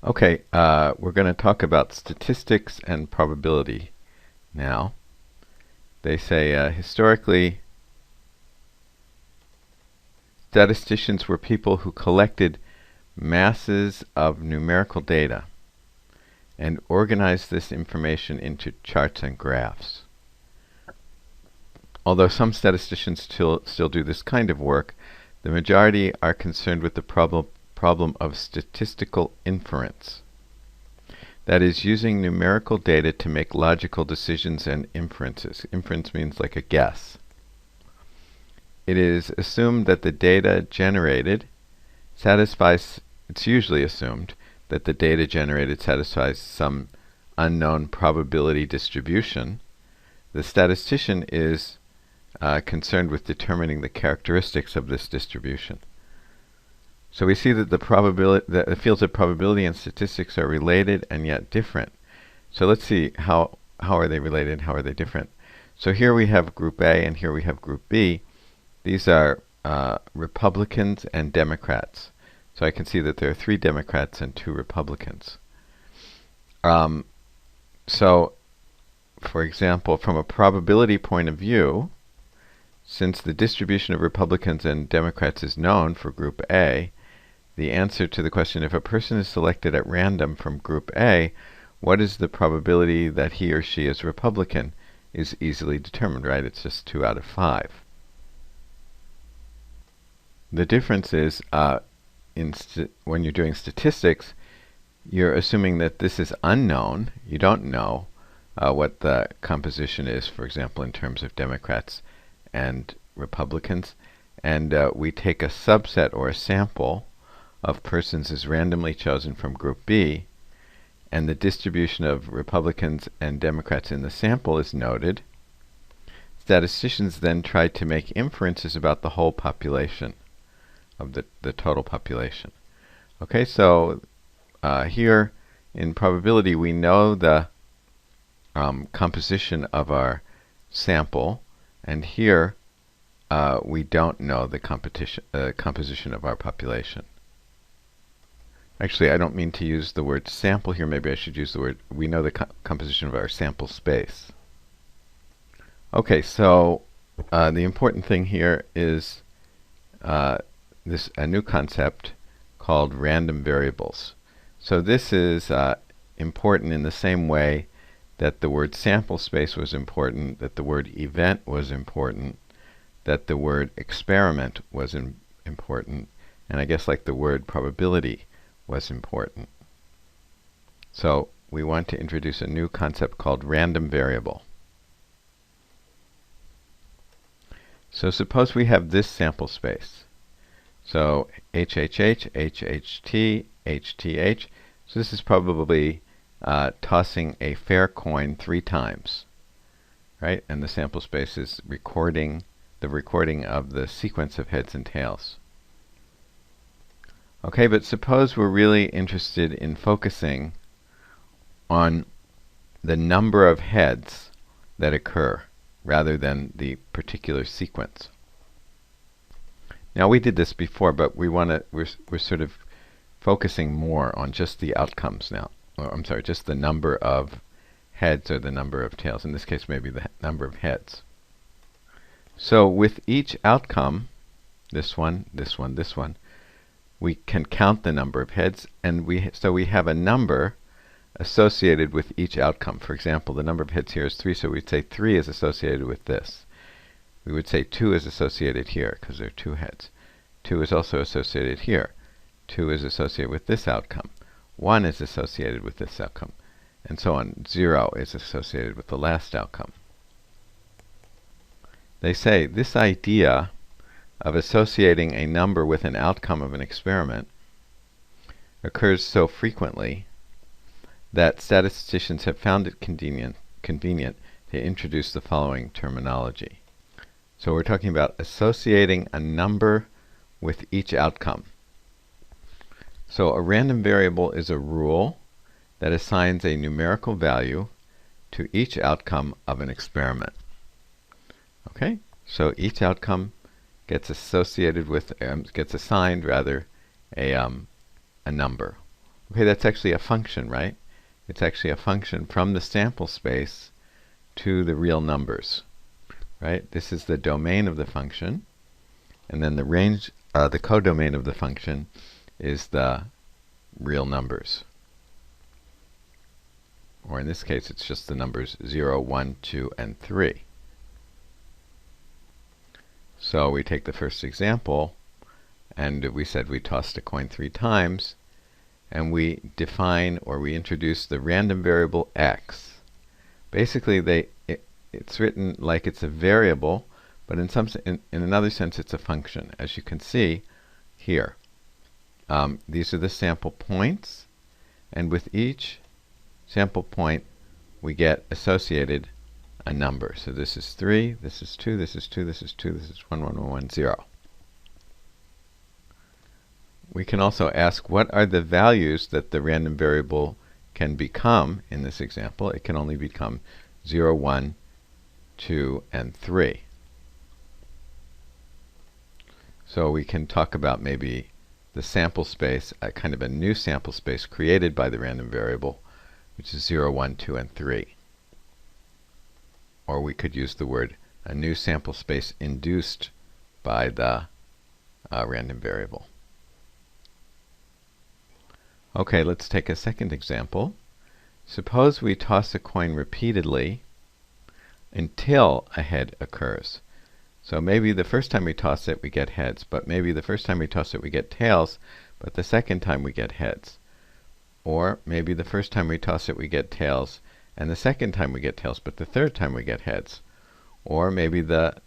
Okay, we're going to talk about statistics and probability now. They say historically, statisticians were people who collected masses of numerical data and organized this information into charts and graphs. Although some statisticians still do this kind of work, the majority are concerned with the problem of statistical inference. That is, using numerical data to make logical decisions and inferences. Inference means like a guess. It is assumed that the data generated it's usually assumed that the data generated satisfies some unknown probability distribution. The statistician is concerned with determining the characteristics of this distribution. So we see that the fields of probability and statistics are related and yet different. So let's see how are they related and how are they different. So here we have group A and here we have group B. These are Republicans and Democrats. So I can see that there are 3 Democrats and 2 Republicans. So for example, from a probability point of view, since the distribution of Republicans and Democrats is known for group A, the answer to the question, if a person is selected at random from group A, what is the probability that he or she is Republican, is easily determined, right? It's just 2 out of 5. The difference is when you're doing statistics, you're assuming that this is unknown. You don't know what the composition is, for example, in terms of Democrats and Republicans, and we take a subset or a sample of persons as randomly chosen from group B, and the distribution of Republicans and Democrats in the sample is noted. Statisticians then try to make inferences about the whole population, of the total population. Okay, so here in probability we know the composition of our sample, and here we don't know the composition of our population. Actually, I don't mean to use the word sample here. Maybe I should use the word, we know the composition of our sample space. Okay, so the important thing here is a new concept called random variables. So this is important in the same way that the word sample space was important, that the word event was important, that the word experiment was important, and I guess like the word probability was important. So we want to introduce a new concept called random variable. So suppose we have this sample space. So HHH, HHT, HTH. So this is probably tossing a fair coin 3 times, right? And the sample space is the recording of the sequence of heads and tails. Okay, but suppose we're really interested in focusing on the number of heads that occur rather than the particular sequence. Now we did this before, but we're sort of focusing more on just the outcomes now. Or, I'm sorry, just the number of heads or the number of tails. In this case, maybe the number of heads. So with each outcome, this one, this one, this one, we can count the number of heads, and so we have a number associated with each outcome. For example, the number of heads here is 3, so we'd say 3 is associated with this. We would say 2 is associated here because there are 2 heads. 2 is also associated here. 2 is associated with this outcome. 1 is associated with this outcome, and so on. 0 is associated with the last outcome. They say this idea of associating a number with an outcome of an experiment occurs so frequently that statisticians have found it convenient to introduce the following terminology. So we're talking about associating a number with each outcome. So a random variable is a rule that assigns a numerical value to each outcome of an experiment. Okay, so each outcome gets associated with, gets assigned rather, a number. Okay, that's actually a function, right? It's actually a function from the sample space to the real numbers, right? This is the domain of the function, and then the range, the codomain of the function is the real numbers. Or in this case, it's just the numbers 0, 1, 2, and 3. So we take the first example, and we said we tossed a coin 3 times, and we define or we introduce the random variable x. Basically, it's written like it's a variable, but in another sense it's a function, as you can see here. These are the sample points, and with each sample point we get associated a number. So this is 3, this is 2, this is 2, this is 2, this is 1, 1, 1, 1, 0. We can also ask what are the values that the random variable can become. In this example, it can only become 0, 1, 2, and 3. So we can talk about maybe the sample space, a kind of a new sample space created by the random variable, which is 0, 1, 2, and 3. Or we could use the word a new sample space induced by the random variable. Okay, let's take a second example. Suppose we toss a coin repeatedly until a head occurs. So maybe the first time we toss it we get heads, but maybe the first time we toss it we get tails, but the second time we get heads. Or maybe the first time we toss it we get tails, and the second time we get tails, but the third time we get heads. Or maybe the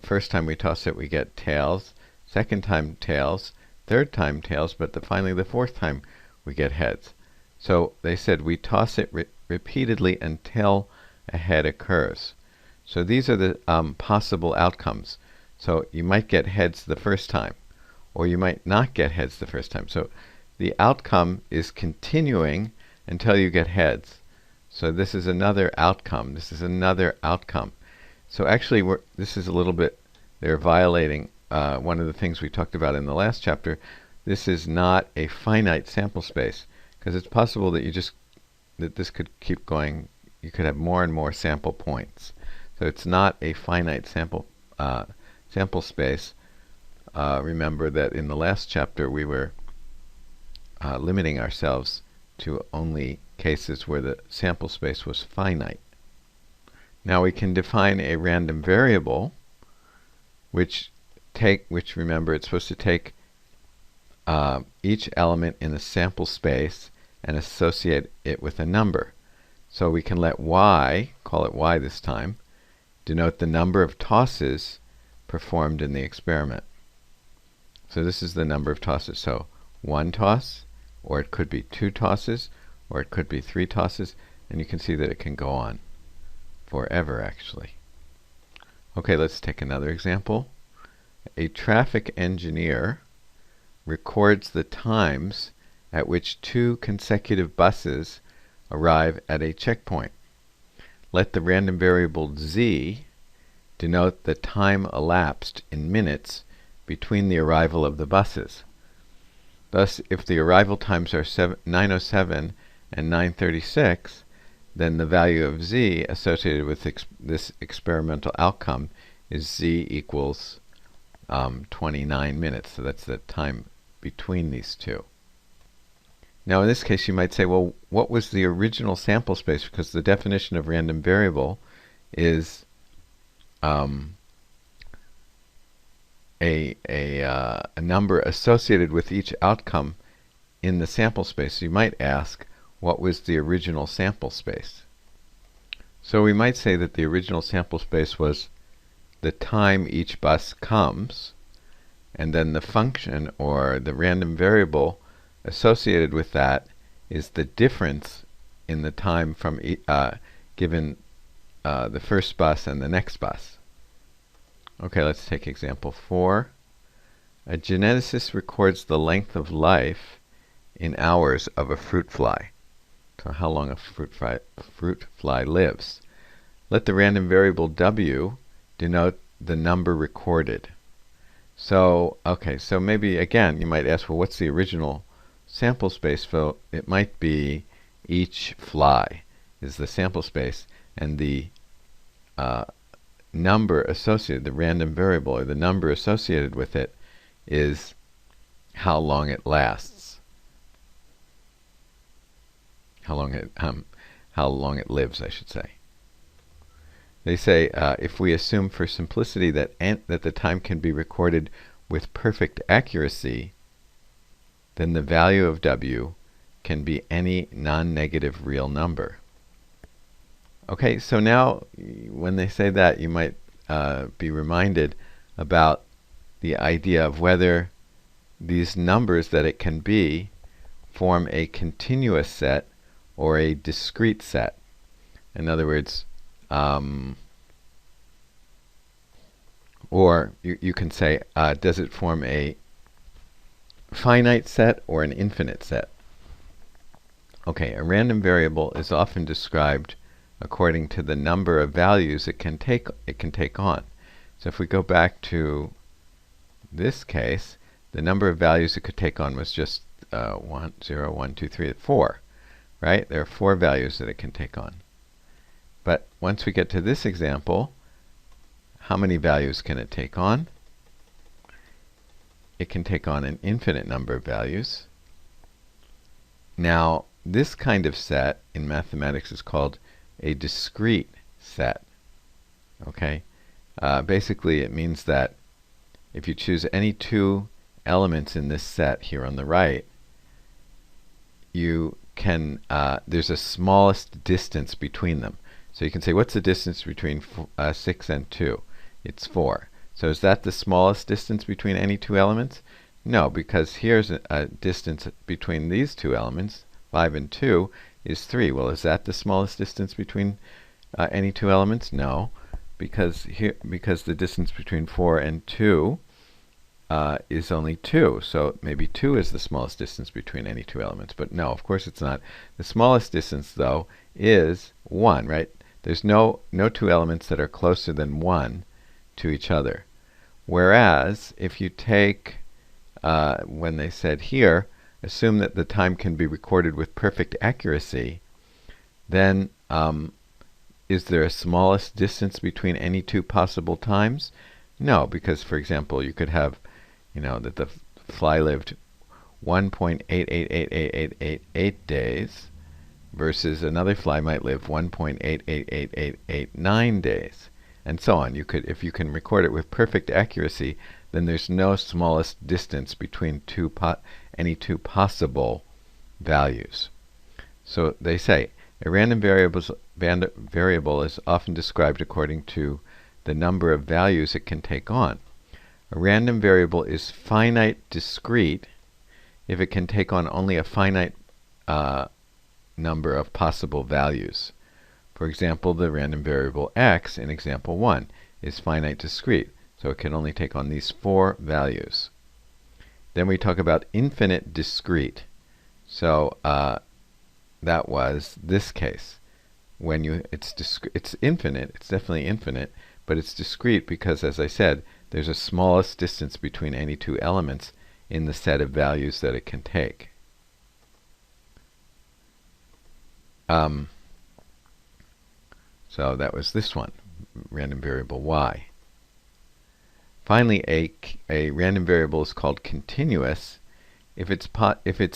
first time we toss it we get tails, second time tails, third time tails, but finally the fourth time we get heads. So they said we toss it repeatedly until a head occurs. So these are the possible outcomes. So you might get heads the first time, or you might not get heads the first time. So the outcome is continuing until you get heads. So this is another outcome. This is another outcome. So actually this is a little bit, they're violating one of the things we talked about in the last chapter. This is not a finite sample space, because it's possible that this could keep going. You could have more and more sample points. So it's not a finite sample space. Remember that in the last chapter we were limiting ourselves to only cases where the sample space was finite. Now we can define a random variable, which remember it's supposed to take each element in the sample space and associate it with a number. So we can let y, call it y this time, denote the number of tosses performed in the experiment. So this is the number of tosses. So 1 toss, or it could be 2 tosses, or it could be 3 tosses, and you can see that it can go on forever actually. Okay, let's take another example. A traffic engineer records the times at which 2 consecutive buses arrive at a checkpoint. Let the random variable z denote the time elapsed in minutes between the arrival of the buses. Thus, if the arrival times are 9:07 and 9:36, then the value of z associated with this experimental outcome is z equals 29 minutes. So that's the time between these two. Now in this case you might say, well, what was the original sample space? Because the definition of random variable is a number associated with each outcome in the sample space. So you might ask, what was the original sample space? So we might say that the original sample space was the time each bus comes, and then the function or the random variable associated with that is the difference in the time from given the first bus and the next bus. Okay, let's take example 4. A geneticist records the length of life in hours of a fruit fly. So how long a fruit fly lives. Let the random variable w denote the number recorded. So, okay, so maybe again you might ask, well, what's the original sample space, so it might be each fly is the sample space, and the number associated, the random variable, or the number associated with it, is how long it lasts, how long it lives, I should say. They say if we assume for simplicity that the time can be recorded with perfect accuracy, then the value of W can be any non-negative real number. Okay, so now when they say that, you might be reminded about the idea of whether these numbers that it can be form a continuous set or a discrete set. In other words, or you can say, does it form a finite set or an infinite set? Okay, a random variable is often described according to the number of values it can take on. So if we go back to this case, the number of values it could take on was just 1, 0, 1, 2, 3, 4. Right? There are 4 values that it can take on. But once we get to this example, how many values can it take on? It can take on an infinite number of values. Now, this kind of set in mathematics is called a discrete set. Okay? Basically, it means that if you choose any 2 elements in this set here on the right, you can, there's a smallest distance between them. So you can say, what's the distance between 6 and 2? It's 4. So is that the smallest distance between any 2 elements? No, because here's a distance between these 2 elements, 5 and 2, is 3. Well, is that the smallest distance between any 2 elements? No, because the distance between 4 and 2 is only 2. So maybe 2 is the smallest distance between any 2 elements. But no, of course it's not. The smallest distance, though, is 1, right? There's no 2 elements that are closer than 1 to each other. Whereas, if you take, when they said here, assume that the time can be recorded with perfect accuracy, then is there a smallest distance between any 2 possible times? No, because, for example, you could have, that the fly lived 1.888888 days versus another fly might live 1.888889 days, and so on. If you can record it with perfect accuracy, then there's no smallest distance between any 2 possible values. So they say a random variable is often described according to the number of values it can take on. A random variable is finite discrete if it can take on only a finite number of possible values. For example, the random variable x in example 1 is finite discrete, so it can only take on these 4 values. Then we talk about infinite discrete. So that was this case. When it's infinite, it's definitely infinite, but it's discrete because, as I said, there's a smallest distance between any 2 elements in the set of values that it can take. So that was this one, random variable y. Finally, a random variable is called continuous if its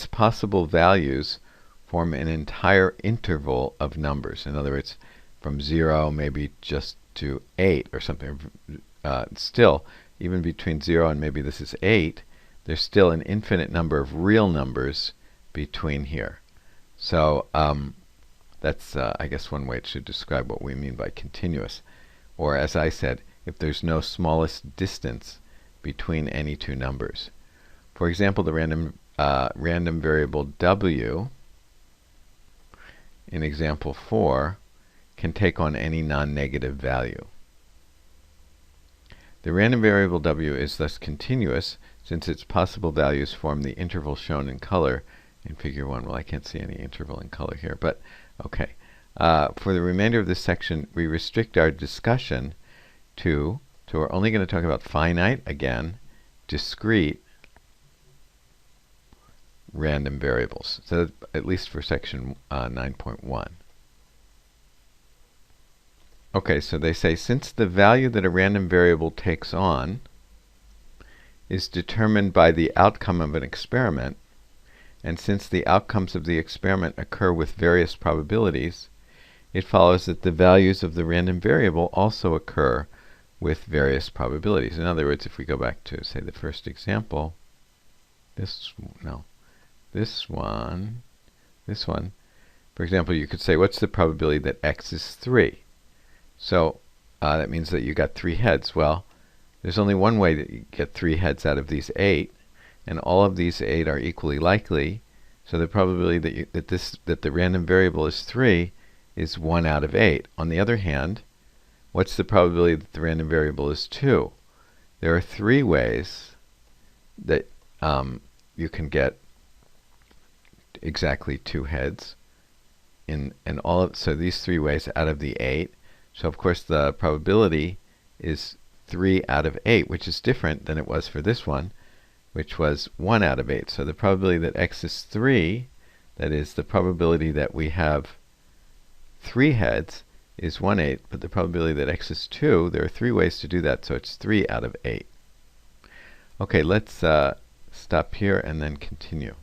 possible values form an entire interval of numbers. In other words, from 0 maybe just to 8 or something. Still, even between 0 and maybe this is 8, there's still an infinite number of real numbers between here. So that's, I guess, one way to describe what we mean by continuous. Or, as I said, if there's no smallest distance between any 2 numbers. For example, the random variable w in example 4 can take on any non-negative value. The random variable w is thus continuous since its possible values form the interval shown in color in figure 1. Well, I can't see any interval in color here, but okay. For the remainder of this section, we restrict our discussion so we're only going to talk about finite, again, discrete, random variables. So at least for section 9.1. Okay, so they say since the value that a random variable takes on is determined by the outcome of an experiment, and since the outcomes of the experiment occur with various probabilities, it follows that the values of the random variable also occur with various probabilities. In other words, if we go back to, say, the first example, this one, for example, you could say, what's the probability that x is 3? So that means that you got 3 heads. Well, there's only one way that you get 3 heads out of these 8, and all of these 8 are equally likely. So the probability that the random variable is 3 is 1 out of 8. On the other hand, what's the probability that the random variable is 2? There are 3 ways that you can get exactly 2 heads so these 3 ways out of the 8. So of course the probability is 3 out of 8, which is different than it was for this one, which was 1 out of 8. So the probability that x is 3, that is the probability that we have 3 heads, is 1/8, but the probability that x is 2, there are 3 ways to do that, so it's 3 out of 8. Okay, let's stop here and then continue.